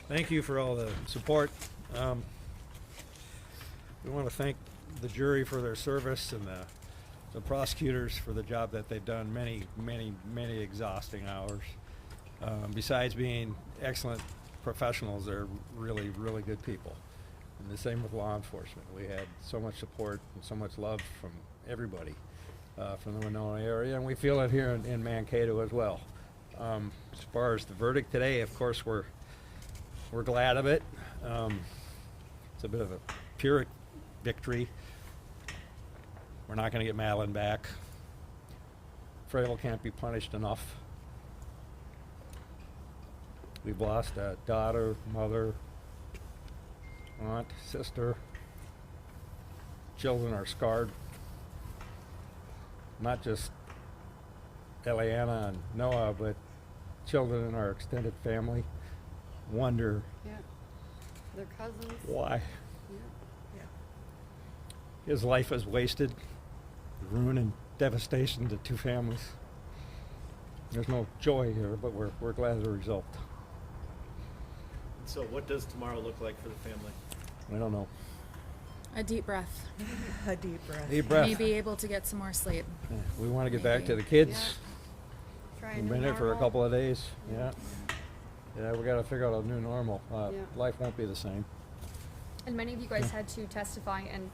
Thank you for all the support. We want to thank the jury for their service and the prosecutors for the job that they've done, many exhausting hours. Besides being excellent professionals, they're really good people. And the same with law enforcement. We had so much support and so much love from everybody from the Winona area, and we feel it here in Mankato as well. As far as the verdict today, of course, we're glad of it. It's a bit of a Pyrrhic victory. We're not going to get Madeline back. Fravel can't be punished enough. We've lost a daughter, mother, aunt, sister. Children are scarred. Not just Eliana and Noah, but children in our extended family wonder their cousins. why. Yeah. His life is wasted, ruin and devastation to two families. There's no joy here, but we're glad of the result. So what does tomorrow look like for the family? I don't know. A deep breath. A deep breath. Deep breath. Maybe able to get some more sleep. Yeah, we want to get back to Maybe. the kids. Try We've new been there for a normal. couple of days. Yeah, we got to figure out a new normal. Yeah. Life won't be the same. And many of you guys had to testify and,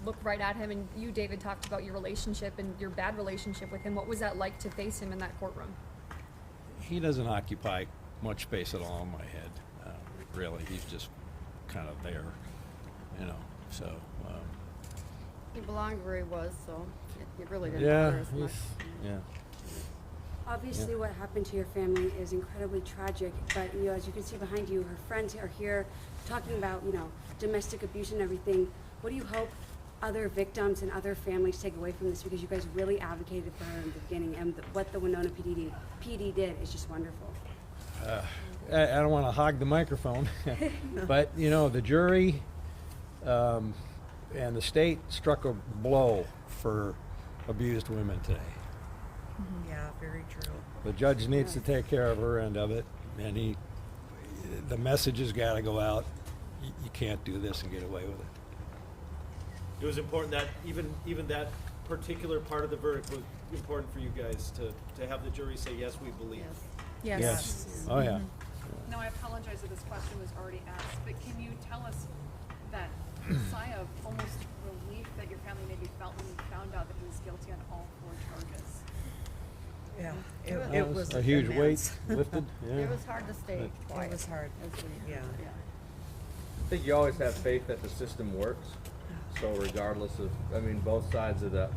look right at him. And you, David, talked about your relationship and your bad relationship with him. What was that like to face him in that courtroom? He doesn't occupy much space at all in my head. Really, he's just kind of there, So. He belonged where he was, so it really didn't Yeah, matter as much. yeah. Obviously, what happened to your family is incredibly tragic, but as you can see behind you, her friends are here talking about, domestic abuse and everything. What do you hope other victims and other families take away from this? Because you guys really advocated for her in the beginning, and what the Winona PD did is just wonderful. I don't want to hog the microphone, but the jury and the state struck a blow for abused women today. Yeah, very true. The judge needs to take care of her end of it, and the message has got to go out. You can't do this and get away with it. It was important that even that particular part of the verdict was important for you guys to have the jury say, yes, we believe. Yes. Yes. Oh, yeah. No, I apologize if this question was already asked, but can you tell us that sigh of almost relief that your family maybe felt when you found out that he was guilty on all 4 charges? Yeah, That it was a huge immense. weight lifted. Yeah. It was hard to stay quiet. It was hard. Yeah. I think you always have faith that the system works. So regardless of, both sides of the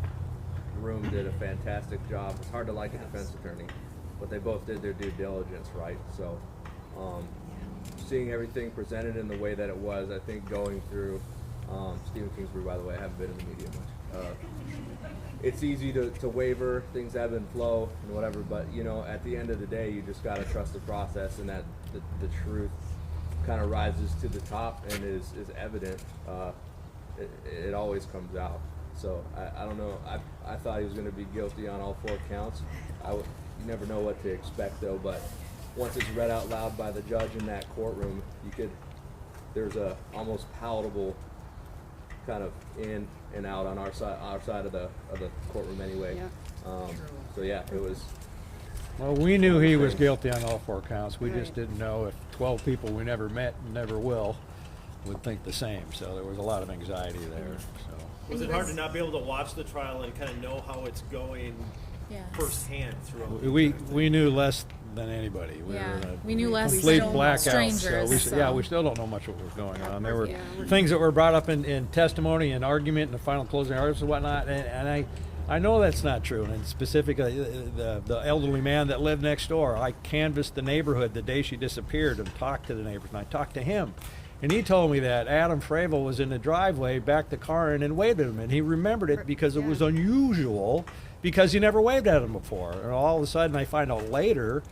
room did a fantastic job. It's hard to like a defense attorney, but they both did their due diligence, right? So seeing everything presented in the way that it was, I think going through, Stephen Kingsbury, by the way, I haven't been in the media much. It's easy to waver, things ebb and flow and whatever, but at the end of the day, you just got to trust the process, and that the truth kind of rises to the top and is evident. It always comes out. So I don't know. I thought he was going to be guilty on all 4 counts. You never know what to expect though, but once it's read out loud by the judge in that courtroom, there's a almost palatable kind of in and out on our side of the courtroom anyway. Yeah. So yeah, it was. Well, we knew he was guilty on all 4 counts. We just didn't know if 12 people we never met and never will would think the same. So there was a lot of anxiety there. So. Was it hard to not be able to watch the trial and kind of know how it's going Yes. firsthand throughout? We knew less than anybody. We Yeah, were in a we knew less complete than blackout. strangers, So we so. still don't know much what was going on. There were Yeah. things that were brought up in testimony and argument and the final closing arguments and whatnot, and I know that's not true. And specifically, the elderly man that lived next door, I canvassed the neighborhood the day she disappeared and talked to the neighbors, and I talked to him. And he told me that Adam Fravel was in the driveway, backed the car in and waved at him. And he remembered it because it was unusual, because he never waved at him before. And all of a sudden I find out later,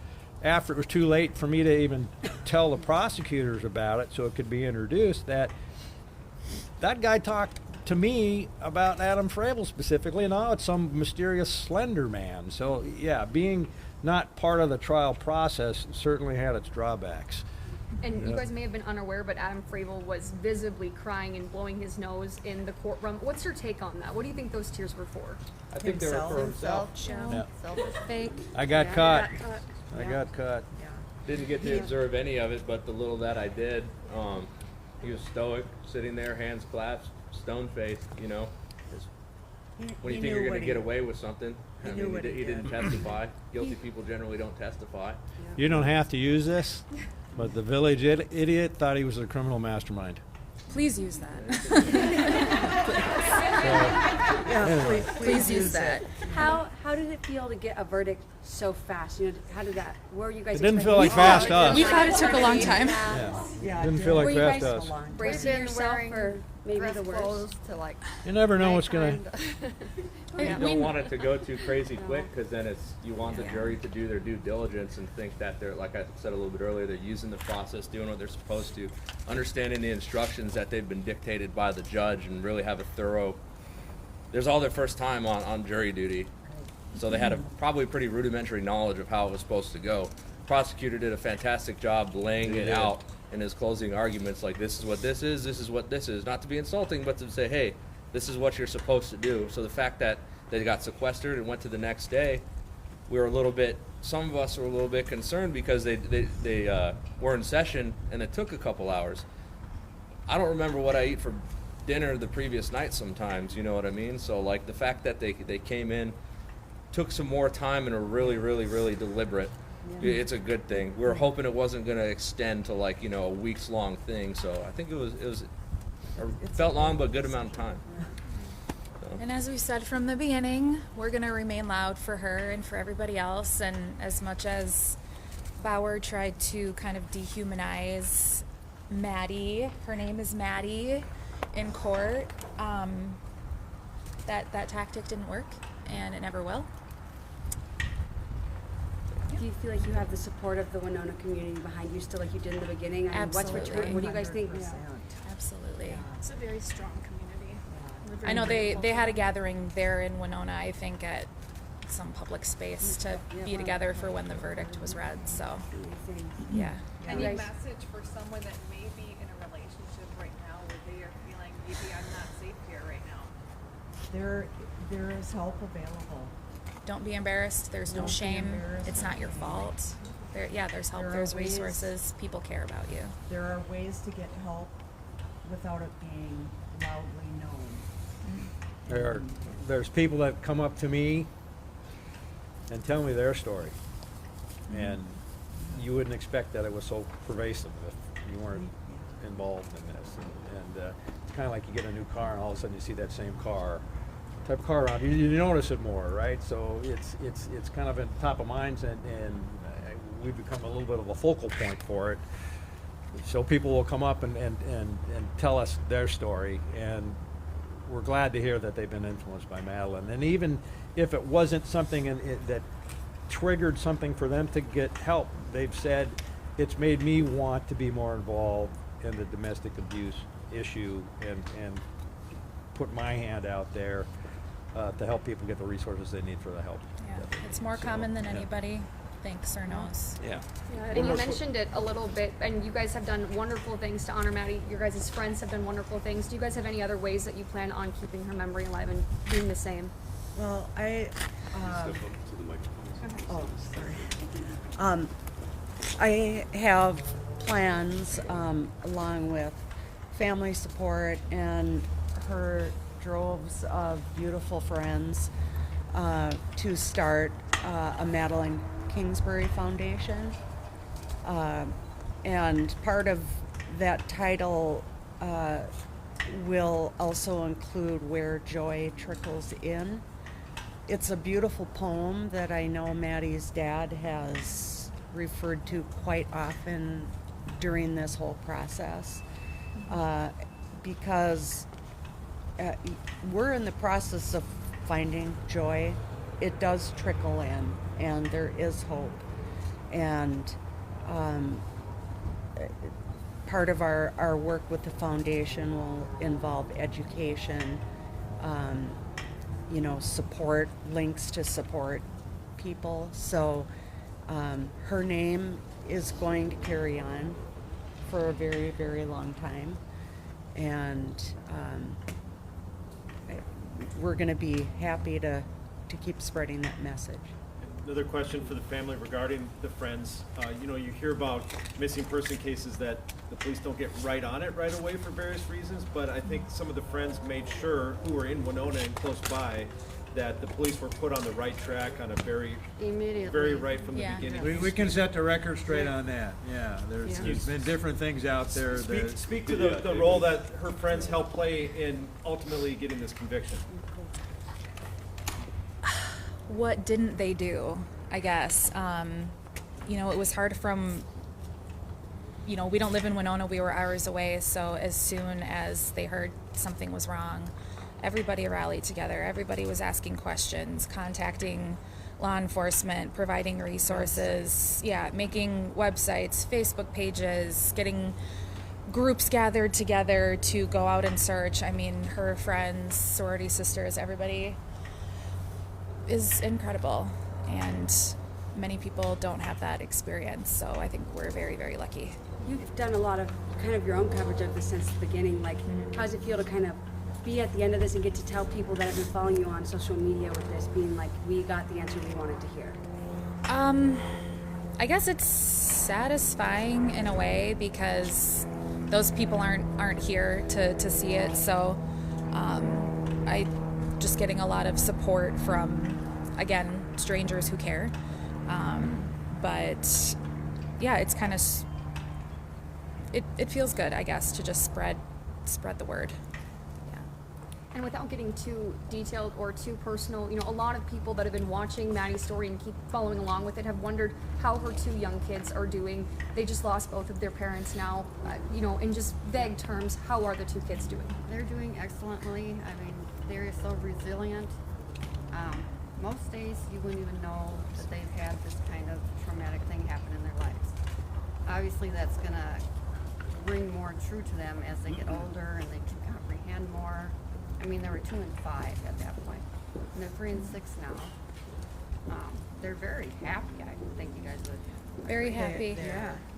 after it was too late for me to even tell the prosecutors about it so it could be introduced, that guy talked to me about Adam Fravel specifically, and now it's some mysterious slender man. So yeah, being not part of the trial process certainly had its drawbacks. And you Yeah. guys may have been unaware, but Adam Fravel was visibly crying and blowing his nose in the courtroom. What's your take on that? What do you think those tears were for? I think they were for himself. Yeah. Selfish fake. I got Yeah. caught. I Yeah. got caught. Yeah. Didn't get to observe any of it, but the little that I did, he was stoic, sitting there, hands clasped, stone-faced, you know. When you think you're going to get away with something, He I knew mean, what he he didn't did. testify. Guilty people generally don't testify. You don't have to use this, but the village idiot thought he was a criminal mastermind. Please use that. Yeah, Please use that. How did it feel to get a verdict so fast? You know, how did that? Where were you guys? It didn't feel expecting- like fast to us. We thought it took a long time. Yeah. Yeah, Didn't it feel like Were you fast guys to us. long. bracing Been yourself wearing for maybe dress the worst? clothes to like. You never know what's gonna. You Yeah. don't want it to go too crazy quick, because then you want the jury to do their due diligence and think that they're, like I said a little bit earlier, they're using the process, doing what they're supposed to, understanding the instructions that they've been dictated by the judge, and really have a thorough. There's all their first time on jury duty, so they had a probably pretty rudimentary knowledge of how it was supposed to go. Prosecutor did a fantastic job laying He it did. out in his closing arguments, like, this is what this is what this is. Not to be insulting, but to say, hey, this is what you're supposed to do. So the fact that they got sequestered and went to the next day, we were a little bit, some of us were a little bit concerned, because they were in session and it took a couple hours. I don't remember what I eat for dinner the previous night sometimes, you know what I mean? So like the fact that they came in, took some more time, and were really, really, really deliberate. It's a good thing. We were hoping it wasn't going to extend to, like, you know, a weeks long thing. So I think it felt long, but a good amount of time. And as we said from the beginning, we're going to remain loud for her and for everybody else. And as much as Bauer tried to kind of dehumanize Maddi, her name is Maddi, in court, that tactic didn't work, and it never will. Do you feel like you have the support of the Winona community behind you still, like you did in the beginning? I mean, Absolutely. what do you guys think? 100%. Absolutely. It's a very strong community. We're very I know grateful they for had a that. gathering there in Winona, I think, at some public space to be together for when the verdict was read. So, Amazing. yeah. Any Guys- message for someone that may be in a relationship right now where they are feeling maybe I'm not safe here right now? There is help available. Don't be embarrassed. There's no Don't be shame. embarrassed. It's not your fault. There's help. There are There's ways- resources. People care about you. There are ways to get help without it being loudly known. There's people that come up to me and tell me their story, and you wouldn't expect that it was so pervasive if you weren't involved in this. And it's kind of like you get a new car, and all of a sudden you see that same car, type of car around. You notice it more, right? So it's kind of in top of minds, and we've become a little bit of a focal point for it. So people will come up and tell us their story, and we're glad to hear that they've been influenced by Madeline. And even if it wasn't something that triggered something for them to get help, they've said, it's made me want to be more involved in the domestic abuse issue and put my hand out there to help people get the resources they need for the help. Yeah. It's more common than yeah. anybody thinks or knows. Yeah. Yeah, and you mentioned it a little bit, and you guys have done wonderful things to honor Maddi. Your guys' friends have done wonderful things. Do you guys have any other ways that you plan on keeping her memory alive and doing the same? Well, I have plans, along with family support and her droves of beautiful friends, to start a Madeline Kingsbury Foundation. And part of that title will also include Where Joy Trickles In. It's a beautiful poem that I know Maddie's dad has referred to quite often during this whole process, because we're in the process of finding joy. It does trickle in, and there is hope. And part of our work with the foundation will involve education, support, links to support people. So her name is going to carry on. for a very, very long time. And we're going to be happy to keep spreading that message. Another question for the family regarding the friends. You know, you hear about missing person cases that the police don't get right on it right away for various reasons, but I think some of the friends made sure, who were in Winona and close by, that the police were put on the right track on a very right from the Yeah. beginning. We can set the record straight on that, yeah. There's been different things out there that. Speak to the role that her friends helped play in ultimately getting this conviction. What didn't they do, I guess? You know, it was hard from, you know, we don't live in Winona, we were hours away, so as soon as they heard something was wrong, everybody rallied together. Everybody was asking questions, contacting law enforcement, providing resources, making websites, Facebook pages, getting groups gathered together to go out and search. I mean, her friends, sorority sisters, everybody is incredible, and many people don't have that experience, so I think we're very, very lucky. You've done a lot of kind of your own coverage of this since the beginning. Like, how does it feel to kind of be at the end of this and get to tell people that have been following you on social media with this, being like, we got the answer we wanted to hear? I guess it's satisfying in a way because those people aren't here to see it, so I just getting a lot of support from, again, strangers who care. But yeah, it's kind of, it feels good, I guess, to just spread the word. Yeah. And without getting too detailed or too personal, you know, a lot of people that have been watching Maddi's story and keep following along with it have wondered how her two young kids are doing. They just lost both of their parents now. You know, in just vague terms, how are the two kids doing? They're doing excellently. I mean, they're so resilient. Most days you wouldn't even know that they've had this kind of traumatic thing happen in their lives. Obviously that's gonna ring more true to them as they get older and they can comprehend more. I mean, they were 2 and 5 at that point, and they're 3 and 6 now. They're very happy. I think you guys would. Very happy.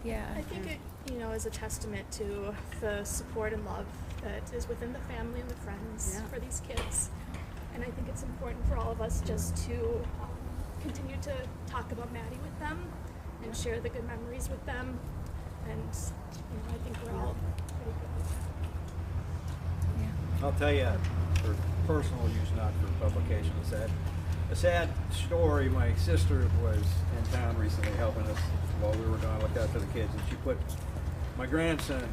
Yeah. I think it, you know, is a testament to the support and love that is within the family and the friends for these kids. And I think it's important for all of us just to continue to talk about Maddi with them and share the good memories with them. And, you know, I think we're all pretty good with that. I'll tell you, for personal use, not for publication, a sad story. My sister was in town recently helping us while we were gone to look after the kids, and she put my grandson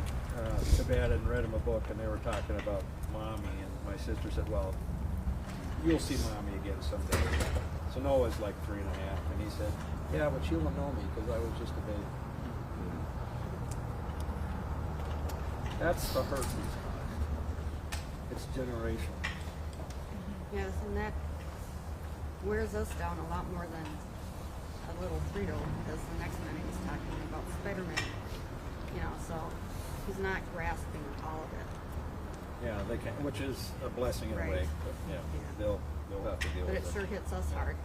to bed and read him a book, and they were talking about mommy, and my sister said, well, you'll see mommy again someday. So Noah's like 3 and a half, and he said, yeah, but she'll know me because I was just a baby. That's the hurt he's caused. It's generational. Yes, and that wears us down a lot more than a little 3-year-old, because the next minute he's talking about Spider-Man. You know, so he's not grasping all of it. Yeah, they can, which is a blessing in a way, but yeah, they'll have to deal But with it it. sure hits us hard.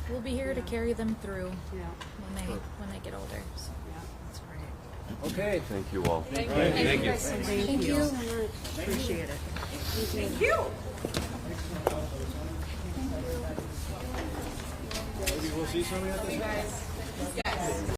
We'll be here to carry them through Yeah, when they get older. So. yeah, that's right. Okay. Thank you all. Thank Thank you. Thank you so much. Appreciate it. Thank you. Maybe we'll see somebody at this.